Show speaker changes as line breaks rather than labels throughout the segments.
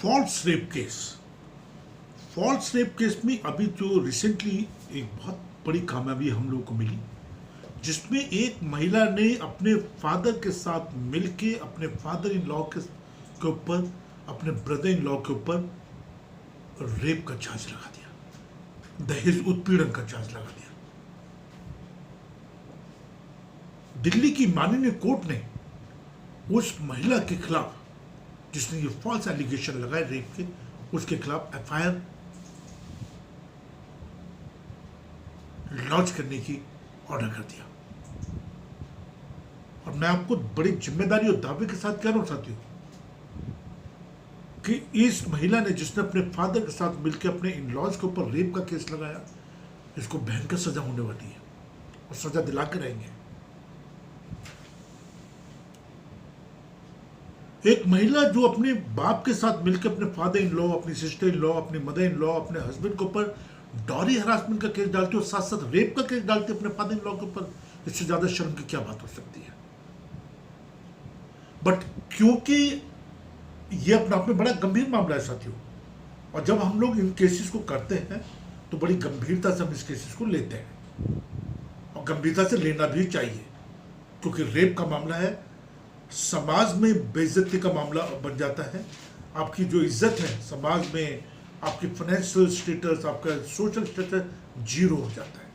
False rape case. False rape case में अभी जो रिसेंटली एक बहुत बड़ी कामयाबी हम लोगों को मिली, जिसमें एक महिला ने अपने फादर के साथ मिलके अपने फादर इन लॉ के ऊपर, अपने ब्रदर इन लॉ के ऊपर रेप का चार्ज लगा दिया, दहेज उत्पीड़न का चार्ज लगा दिया। दिल्ली की माननीय कोर्ट ने उस महिला के खिलाफ जिसने ये फॉल्स एलिगेशन लगाए रेप के, उसके खिलाफ एफआईआर लॉन्च करने की ऑर्डर कर दिया। और मैं आपको बड़ी जिम्मेदारी और दावे के साथ कह रहा हूं साथियों कि इस महिला ने जिसने अपने फादर के साथ मिलकर अपने इन लॉज के ऊपर रेप का केस लगाया, इसको भयंकर सजा होने वाली है और सजा दिला के रहेंगे। एक महिला जो अपने बाप के साथ मिलकर अपने फादर इन लॉ, अपनी सिस्टर इन लॉ, अपनी मदर इन लॉ, अपने हस्बैंड के ऊपर डॉरी हरासमेंट का केस डालती है और साथ साथ रेप का केस डालती है अपने फादर इन लॉ के ऊपर, इससे ज्यादा शर्म की क्या बात हो सकती है। बट क्योंकि ये अपने आप में बड़ा गंभीर मामला है साथियों, और जब हम लोग इन केसेस को करते हैं तो बड़ी गंभीरता से हम इस केसेस को लेते हैं और गंभीरता से लेना भी चाहिए, क्योंकि रेप का मामला है, समाज में बेइज्जती का मामला बन जाता है। आपकी जो इज्जत है समाज में, आपकी फाइनेंशियल स्टेटस, आपका सोशल स्टेटस जीरो हो जाता है।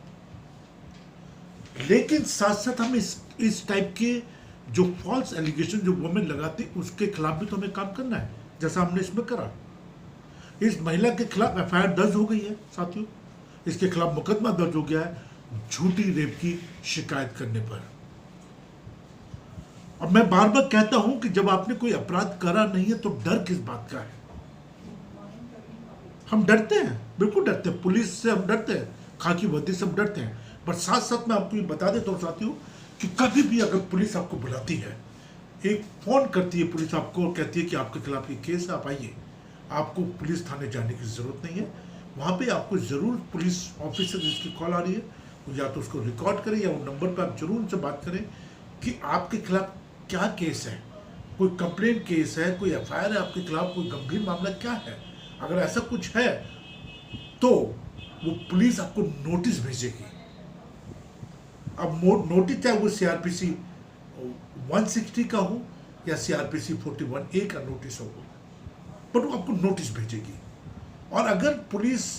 लेकिन साथ साथ हम इस टाइप के जो फॉल्स एलिगेशन जो वुमेन लगाती, उसके खिलाफ भी तो हमें काम करना है, जैसा हमने इसमें करा। इस महिला के खिलाफ एफआईआर दर्ज हो गई है साथियों, इसके खिलाफ मुकदमा दर्ज हो गया है झूठी रेप की शिकायत करने पर। और मैं बार बार कहता हूं कि जब आपने कोई अपराध करा नहीं है तो डर किस बात का है। हम डरते हैं, बिल्कुल डरते हैं, पुलिस से हम डरते हैं, खाकी वर्दी से हम डरते हैं। पर साथ साथ मैं आपको ये बता देता हूं साथियों कि कभी भी अगर पुलिस आपको बुलाती है, एक फोन करती है पुलिस आपको और कहती है कि आपके खिलाफ ये केस है, आप आइए, आपको पुलिस थाने जाने की जरूरत नहीं है। वहां पे आपको जरूर पुलिस ऑफिसर जिसकी कॉल आ रही है, या तो उसको रिकॉर्ड करें या वो नंबर पर आप जरूर उनसे बात करें कि आपके खिलाफ क्या केस है, कोई कंप्लेंट केस है, कोई एफआईआर है आपके खिलाफ, कोई गंभीर मामला क्या है। अगर ऐसा कुछ है तो वो पुलिस आपको नोटिस भेजेगी। अब नोटिस चाहे वो सीआरपीसी 160 का हो या सीआरपीसी 41A का नोटिस हो, पर वो आपको नोटिस भेजेगी। और अगर पुलिस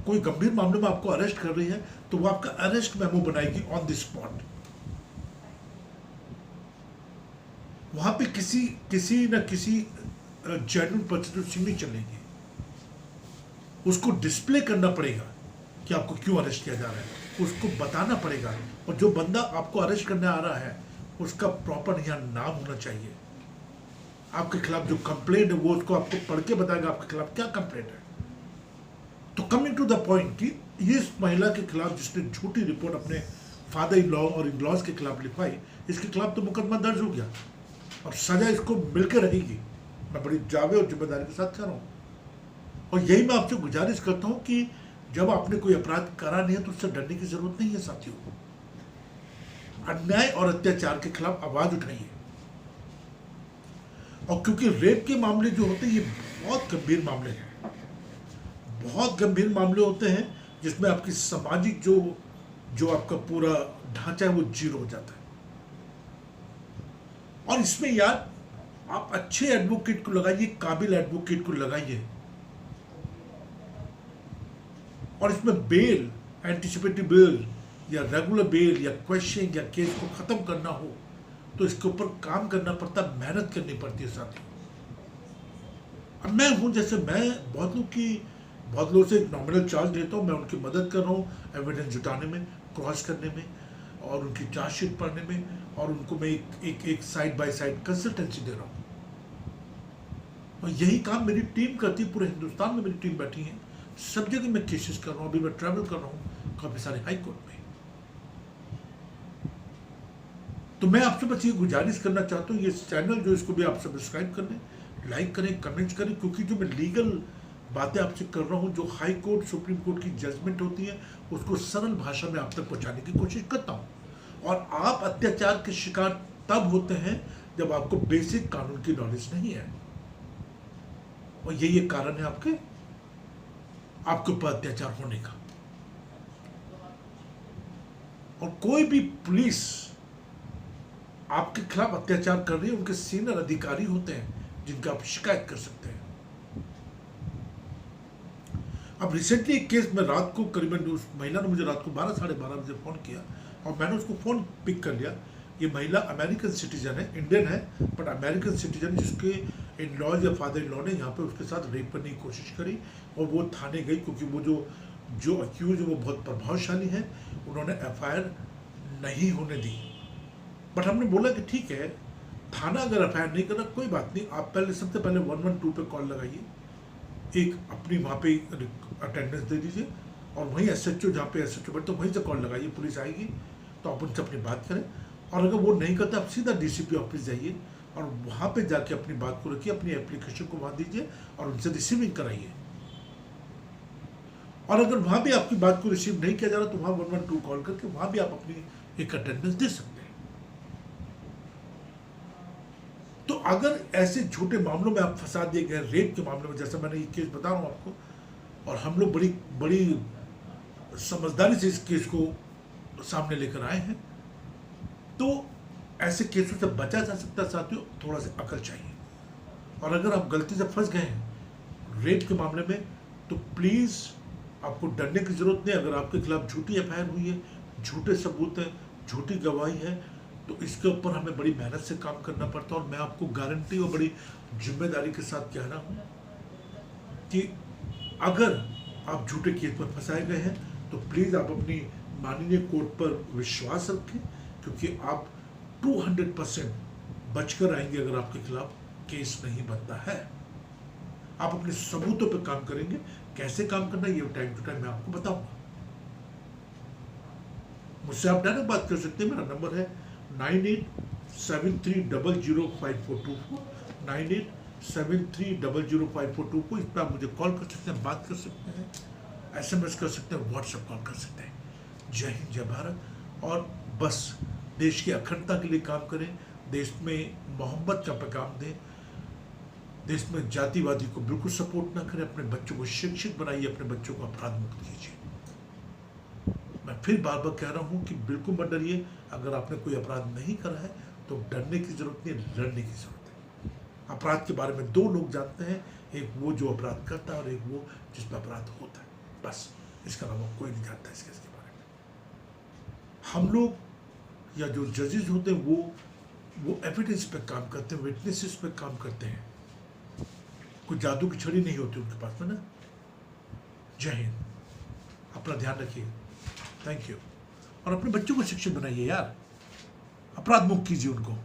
कोई गंभीर मामले में आपको अरेस्ट कर रही है तो वो आपका अरेस्ट मेमो बनाएगी ऑन द स्पॉट। वहां पे किसी न किसी जेन्युइन पर्सन की सिग्नेचर लेंगे, उसको डिस्प्ले करना पड़ेगा कि आपको क्यों अरेस्ट किया जा रहा है, उसको बताना पड़ेगा। और जो बंदा आपको अरेस्ट करने आ रहा है उसका प्रॉपर यहाँ नाम होना चाहिए, आपके खिलाफ जो कंप्लेंट है वो उसको आपको पढ़ के बताएगा आपके खिलाफ क्या कंप्लेंट है। तो कमिंग टू द पॉइंट कि इस महिला के खिलाफ जिसने झूठी रिपोर्ट अपने फादर इन लॉ और इन लॉज के खिलाफ लिखवाई, इसके खिलाफ तो मुकदमा दर्ज हो गया और सजा इसको मिलकर रहेगी। मैं बड़ी जावे और जिम्मेदारी के साथ कह रहा हूं। और यही मैं आपसे गुजारिश करता हूं कि जब आपने कोई अपराध करा नहीं है तो उससे डरने की जरूरत नहीं है साथियों। अन्याय और अत्याचार के खिलाफ आवाज उठाइए। और क्योंकि रेप के मामले जो होते हैं ये बहुत गंभीर मामले हैं, बहुत गंभीर मामले होते हैं, जिसमें आपकी सामाजिक जो आपका पूरा ढांचा है वो जीरो हो जाता है। और इसमें यार आप अच्छे एडवोकेट को लगाइए, काबिल एडवोकेट को लगाइए, और इसमें बेल, एंटिसिपेटरी बेल या रेगुलर बेल या क्वेश्चन या केस को खत्म करना हो तो इसके ऊपर काम करना पड़ता, मेहनत करनी पड़ती है साथियों। अब मैं हूं, जैसे मैं बहुत लोगों से नॉमिनल चार्ज लेता हूं, मैं उनकी मदद कर रहा हूं एविडेंस जुटाने में, क्रॉस करने में और उनकी चार्जशीट पढ़ने में, और उनको मैं एक साइड बाय साइड कंसल्टेंसी दे रहा हूं। और यही काम मेरी टीम करती है, पूरे हिंदुस्तान में मेरी टीम बैठी है, सब जगह मैं केसेस कर रहा हूं। अभी मैं ट्रैवल कर रहा हूं काफी सारे हाई कोर्ट में। तो मैं आपसे बस ये गुजारिश करना चाहता हूं, ये चैनल जो, इसको भी आप सब्सक्राइब कर लें, लाइक करें, कमेंट्स करें, क्योंकि जो मैं लीगल बातें आपसे कर रहा हूं, जो हाई कोर्ट सुप्रीम कोर्ट की जजमेंट होती है, उसको सरल भाषा में आप तक पहुंचाने की कोशिश करता हूं। और आप अत्याचार के शिकार तब होते हैं जब आपको बेसिक कानून की नॉलेज नहीं है। और यही एक कारण है आपके ऊपर अत्याचार होने का। और कोई भी पुलिस आपके खिलाफ अत्याचार कर रही है, उनके सीनियर अधिकारी होते हैं जिनका आप शिकायत कर सकते हैं। अब रिसेंटली एक केस में रात को करीबन उस महिला ने मुझे रात को 12 साढ़े 12 बजे फ़ोन किया और मैंने उसको फ़ोन पिक कर लिया। ये महिला अमेरिकन सिटीजन है, इंडियन है बट अमेरिकन सिटीजन, जिसके इन लॉज या फादर इन लॉ ने यहाँ पे उसके साथ रेप करने की कोशिश करी और वो थाने गई क्योंकि वो जो अक्यूज है वो बहुत प्रभावशाली है, उन्होंने FIR नहीं होने दी। बट हमने बोला कि ठीक है, थाना अगर FIR नहीं करना कोई बात नहीं, आप पहले सबसे पहले 112 पे कॉल लगाइए, एक अपनी वहाँ पे अटेंडेंस दे दीजिए और वहीं SHO जहाँ पे SHO बैठे तो वहीं से कॉल लगाइए, पुलिस आएगी तो आप उनसे अपनी बात करें। और अगर वो नहीं करता आप सीधा DCP ऑफिस जाइए और वहाँ पे जाके अपनी बात को रखिए, अपनी एप्लीकेशन को वहाँ दीजिए और उनसे रिसीविंग कराइए। और अगर वहाँ भी आपकी बात को रिसीव नहीं किया जा रहा तो वहाँ 112 कॉल करके वहाँ भी आप अपनी एक अटेंडेंस दे सकते हैं। तो अगर ऐसे छोटे मामलों में आप फंसा दिए गए, रेप के मामले में, जैसा मैंने ये केस बता रहा हूँ आपको, और हम लोग बड़ी समझदारी से इस केस को सामने लेकर आए हैं, तो ऐसे केसों से बचा जा सकता है। साथियों, थोड़ा सा अकल चाहिए। और अगर आप गलती से फंस गए हैं रेप के मामले में तो प्लीज़ आपको डरने की ज़रूरत नहीं। अगर आपके खिलाफ झूठी FIR हुई है, झूठे सबूत हैं, झूठी गवाही है, तो इसके ऊपर हमें बड़ी मेहनत से काम करना पड़ता है। और मैं आपको गारंटी और बड़ी जिम्मेदारी के साथ कह रहा हूँ कि अगर आप झूठे केस में फंसाए गए हैं तो प्लीज़ आप अपनी माननीय कोर्ट पर विश्वास रखें, क्योंकि आप 200% बचकर आएंगे अगर आपके खिलाफ केस नहीं बनता है। आप अपने सबूतों पर काम करेंगे। कैसे काम करना है ये टाइम टू टाइम मैं आपको बताऊंगा। मुझसे आप डायरेक्ट बात कर सकते हैं। मेरा नंबर है 9873005424, 9873005424। इस पर आप मुझे कॉल कर सकते हैं, बात कर सकते हैं, SMS कर सकते हैं, WhatsApp कॉल कर सकते हैं। जय हिंद, जय भारत। और बस देश की अखंडता के लिए काम करें, देश में मोहब्बत का पैगाम दें, देश में जातिवादी को बिल्कुल सपोर्ट ना करें, अपने बच्चों को शिक्षित बनाइए, अपने बच्चों को अपराध मुक्त कीजिए। मैं फिर बार बार कह रहा हूं कि बिल्कुल मत डरिए। अगर आपने कोई अपराध नहीं करा है तो डरने की जरूरत नहीं, लड़ने की जरूरत है। अपराध के बारे में दो लोग जानते हैं, एक वो जो अपराध करता है और एक वो जिस पर अपराध होता है, बस। इसका अलावा कोई नहीं जानता इस केस के बारे में। हम लोग या जो जजेस होते हैं वो एविडेंस पे काम करते हैं, विटनेसेस पे काम करते हैं। कोई जादू की छड़ी नहीं होती उनके पास में ना। जय हिंद, अपना ध्यान रखिए, थैंक यू। और अपने बच्चों को शिक्षित बनाइए यार, अपराध मुक्त कीजिए उनको।